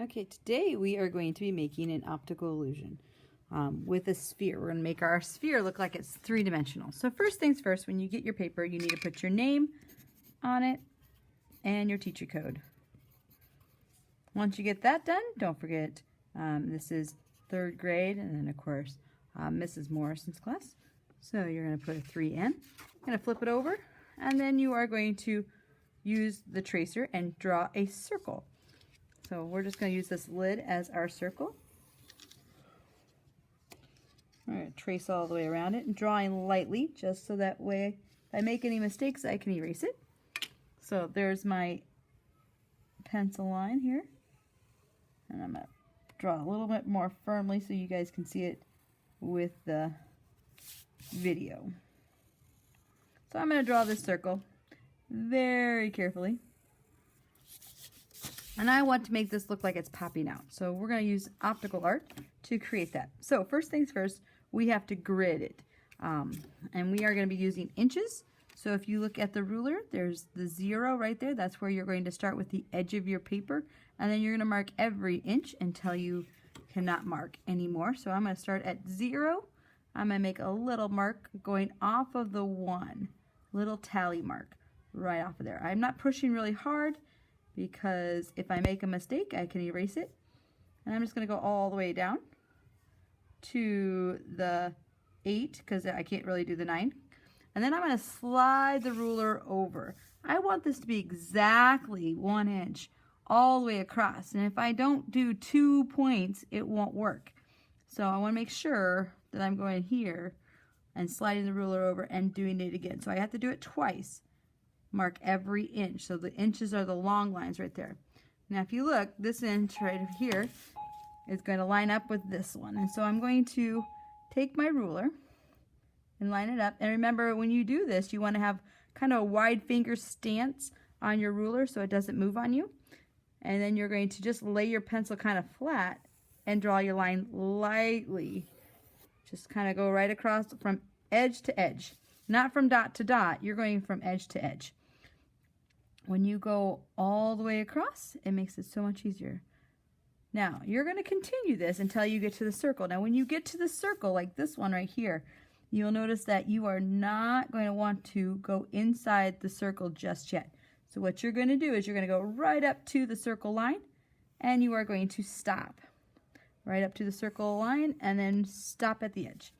Okay, today we are going to be making an optical illusion with a sphere. We're going to make our sphere look like it's three-dimensional. So first things first, when you get your paper, you need to put your name on it and your teacher code. Once you get that done, don't forget this is 3rd grade, and then of course Mrs. Morrison's class. So you're going to put a 3 in. You're going to flip it over, and then you are going to use the tracer and draw a circle. So we're just going to use this lid as our circle. All right, trace all the way around it and drawing lightly, just so that way if I make any mistakes I can erase it. So there's my pencil line here, and I'm going to draw a little bit more firmly so you guys can see it with the video. So I'm going to draw this circle very carefully. And I want to make this look like it's popping out. So we're going to use optical art to create that. So first things first, we have to grid it. And we are going to be using inches. So if you look at the ruler, there's the 0 right there. That's where you're going to start with the edge of your paper. And then you're going to mark every inch until you cannot mark anymore. So I'm going to start at 0. I'm going to make a little mark going off of the 1. Little tally mark right off of there. I'm not pushing really hard, because if I make a mistake, I can erase it. And I'm just going to go all the way down to the 8, because I can't really do the 9. And then I'm going to slide the ruler over. I want this to be exactly 1 inch all the way across. And if I don't do 2 points, it won't work. So I want to make sure that I'm going here and sliding the ruler over and doing it again. So I have to do it twice. Mark every inch. So the inches are the long lines right there. Now if you look, this inch right here is going to line up with this one. And so I'm going to take my ruler and line it up. And remember, when you do this, you want to have kind of a wide finger stance on your ruler so it doesn't move on you. And then you're going to just lay your pencil kind of flat and draw your line lightly. Just kind of go right across from edge to edge. Not from dot to dot, you're going from edge to edge. When you go all the way across, it makes it so much easier. Now, you're going to continue this until you get to the circle. Now, when you get to the circle, like this one right here, you'll notice that you are not going to want to go inside the circle just yet. So what you're going to do is you're going to go right up to the circle line, and you are going to stop. Right up to the circle line, and then stop at the edge.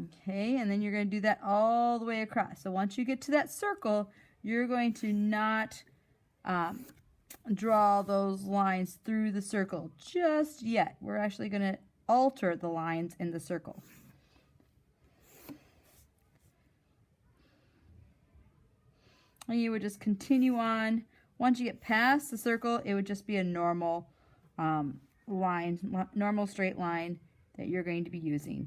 Okay, and then you're going to do that all the way across. So once you get to that circle, you're going to not draw those lines through the circle just yet. We're actually going to alter the lines in the circle. And you would just continue on. Once you get past the circle, it would just be a normal line, normal straight line that you're going to be using.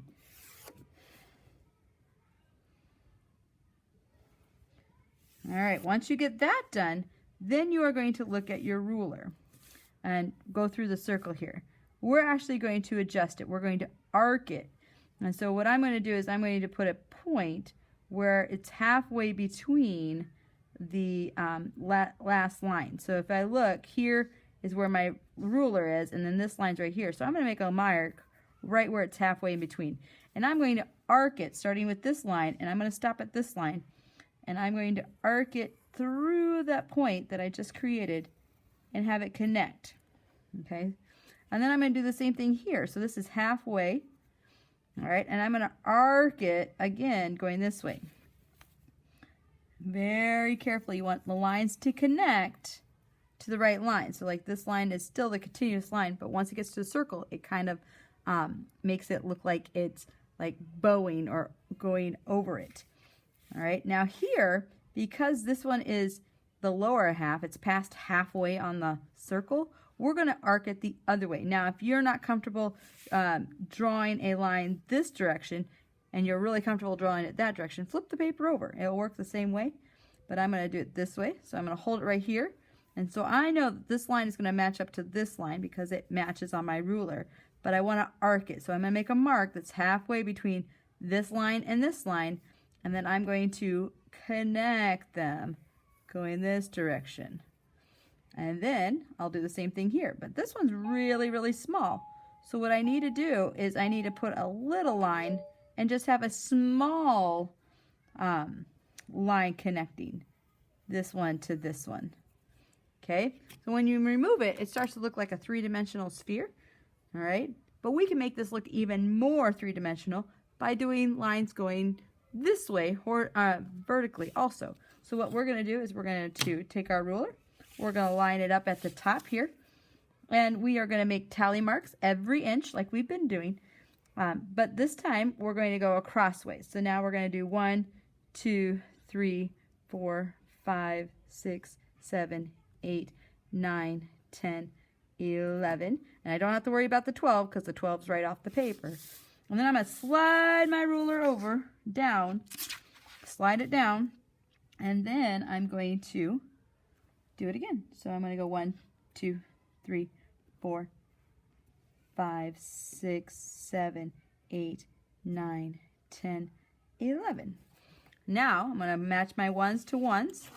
All right, once you get that done, then you are going to look at your ruler and go through the circle here. We're actually going to adjust it. We're going to arc it. And so what I'm going to do is I'm going to put a point where it's halfway between the last line. So if I look, here is where my ruler is, and then this line's right here. So I'm going to make a mark right where it's halfway in between. And I'm going to arc it starting with this line, and I'm going to stop at this line. And I'm going to arc it through that point that I just created and have it connect. Okay? And then I'm going to do the same thing here. So this is halfway. All right? And I'm going to arc it again going this way. Very carefully. You want the lines to connect to the right line. So like this line is still the continuous line, but once it gets to the circle, it kind of makes it look like it's like bowing or going over it. All right, now here, because this one is the lower half, it's past halfway on the circle, we're going to arc it the other way. Now, if you're not comfortable drawing a line this direction, and you're really comfortable drawing it that direction, flip the paper over. It'll work the same way, but I'm going to do it this way. So I'm going to hold it right here. And so I know that this line is going to match up to this line because it matches on my ruler, but I want to arc it. So I'm going to make a mark that's halfway between this line and this line, and then I'm going to connect them going this direction. And then I'll do the same thing here, but this one's really, really small. So what I need to do is I need to put a little line and just have a small line connecting this one to this one. Okay, so when you remove it, it starts to look like a three-dimensional sphere. All right, but we can make this look even more three-dimensional by doing lines going this way or vertically also. So what we're going to do is we're going to take our ruler, we're going to line it up at the top here, and we are going to make tally marks every inch like we've been doing, but this time we're going to go acrossways. So now we're going to do 1, 2, 3, 4, 5, 6, 7, 8, 9, 10, 11, and I don't have to worry about the 12 because the 12's right off the paper. And then I'm going to slide my ruler over, down, slide it down, and then I'm going to do it again. So I'm going to go 1, 2, 3, 4, 5, 6, 7, 8, 9, 10, 11. Now I'm going to match my ones to ones.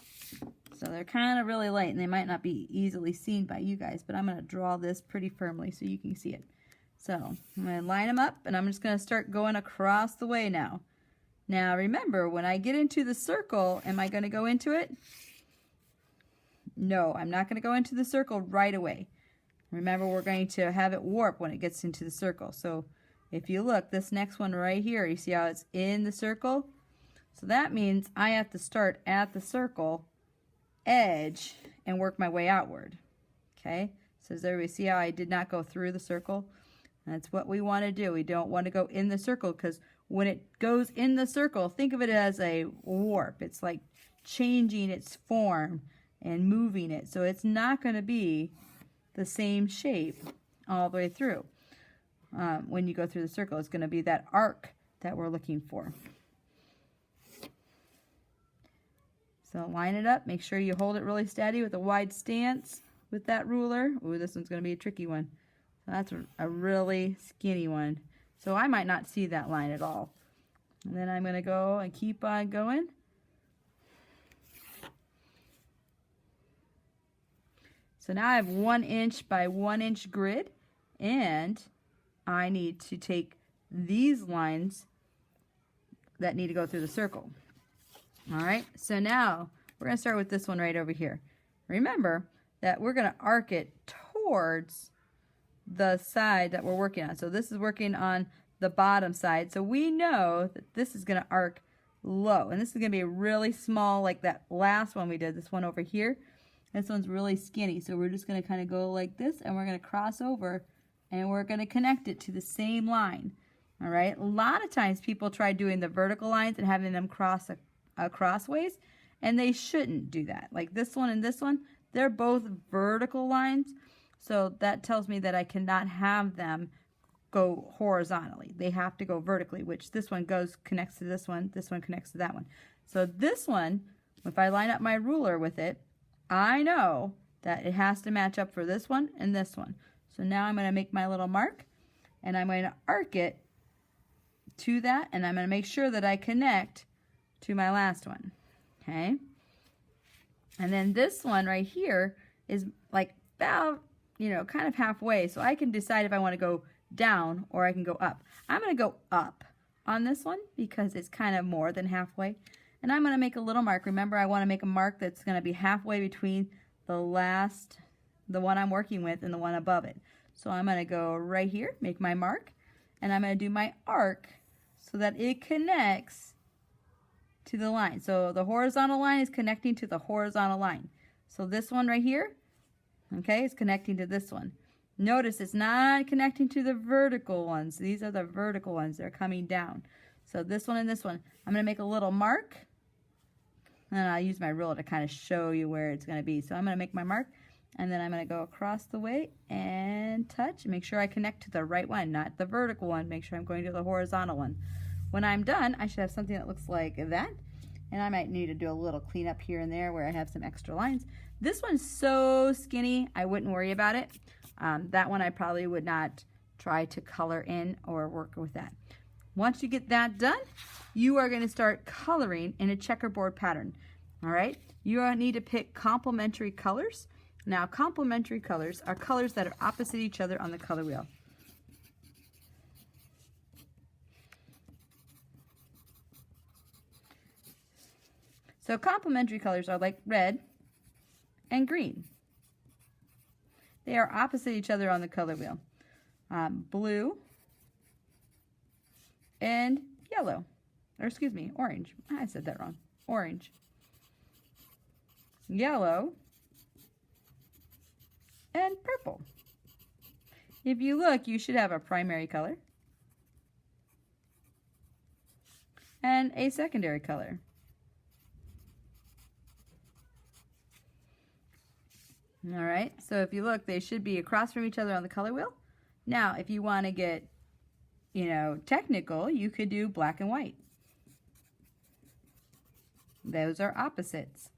So they're kind of really light and they might not be easily seen by you guys, but I'm going to draw this pretty firmly so you can see it. So I'm going to line them up and I'm just going to start going across the way now. Now remember, when I get into the circle, am I going to go into it? No, I'm not going to go into the circle right away. Remember, we're going to have it warp when it gets into the circle. So if you look, this next one right here, you see how it's in the circle? So that means I have to start at the circle edge and work my way outward. Okay, so does everybody see how I did not go through the circle? That's what we want to do. We don't want to go in the circle because when it goes in the circle, think of it as a warp. It's like changing its form and moving it. So it's not going to be the same shape all the way through. When you go through the circle, it's going to be that arc that we're looking for. So line it up. Make sure you hold it really steady with a wide stance with that ruler. Ooh, this one's going to be a tricky one. So that's a really skinny one. So I might not see that line at all. And then I'm going to go and keep on going. So now I have 1 inch by 1 inch grid, and I need to take these lines that need to go through the circle. All right, so now we're going to start with this one right over here. Remember that we're going to arc it towards the side that we're working on. So this is working on the bottom side. So we know that this is going to arc low. And this is going to be really small like that last one we did, this one over here. This one's really skinny. So we're just going to kind of go like this and we're going to cross over and we're going to connect it to the same line. All right, a lot of times people try doing the vertical lines and having them cross crossways, and they shouldn't do that. Like this one and this one, they're both vertical lines, so that tells me that I cannot have them go horizontally. They have to go vertically, which this one connects to this one connects to that one. So this one, if I line up my ruler with it, I know that it has to match up for this one and this one. So now I'm going to make my little mark, and I'm going to arc it to that, and I'm going to make sure that I connect to my last one. Okay, and then this one right here is like about, kind of halfway, so I can decide if I want to go down or I can go up. I'm going to go up on this one because it's kind of more than halfway, and I'm going to make a little mark. Remember, I want to make a mark that's going to be halfway between the one I'm working with and the one above it. So I'm going to go right here, make my mark, and I'm going to do my arc so that it connects to the line. So the horizontal line is connecting to the horizontal line. So this one right here, okay, is connecting to this one. Notice it's not connecting to the vertical ones. These are the vertical ones. They're coming down. So this one and this one, I'm going to make a little mark, and I'll use my ruler to kind of show you where it's going to be. So I'm going to make my mark, and then I'm going to go across the way and touch. Make sure I connect to the right one, not the vertical one. Make sure I'm going to the horizontal one. When I'm done, I should have something that looks like that. And I might need to do a little cleanup here and there where I have some extra lines. This one's so skinny, I wouldn't worry about it. That one I probably would not try to color in or work with that. Once you get that done, you are going to start coloring in a checkerboard pattern. All right? You need to pick complementary colors. Now, complementary colors are colors that are opposite each other on the color wheel. So complementary colors are like red and green. They are opposite each other on the color wheel. Blue and yellow. Or excuse me, orange. I said that wrong. Orange. Yellow and purple. If you look, you should have a primary color and a secondary color. All right, so if you look, they should be across from each other on the color wheel. Now, if you want to get, technical, you could do black and white. Those are opposites.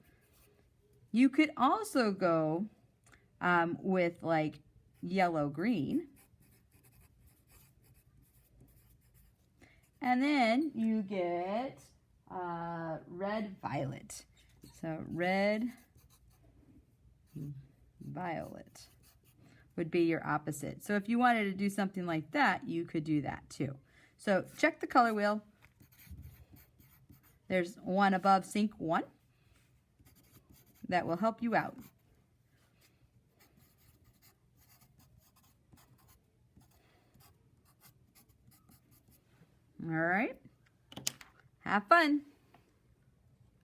You could also go with like yellow-green. And then you get red-violet. So red-violet would be your opposite. So if you wanted to do something like that, you could do that too. So check the color wheel. There's one above sync 1 that will help you out. All right. Have fun.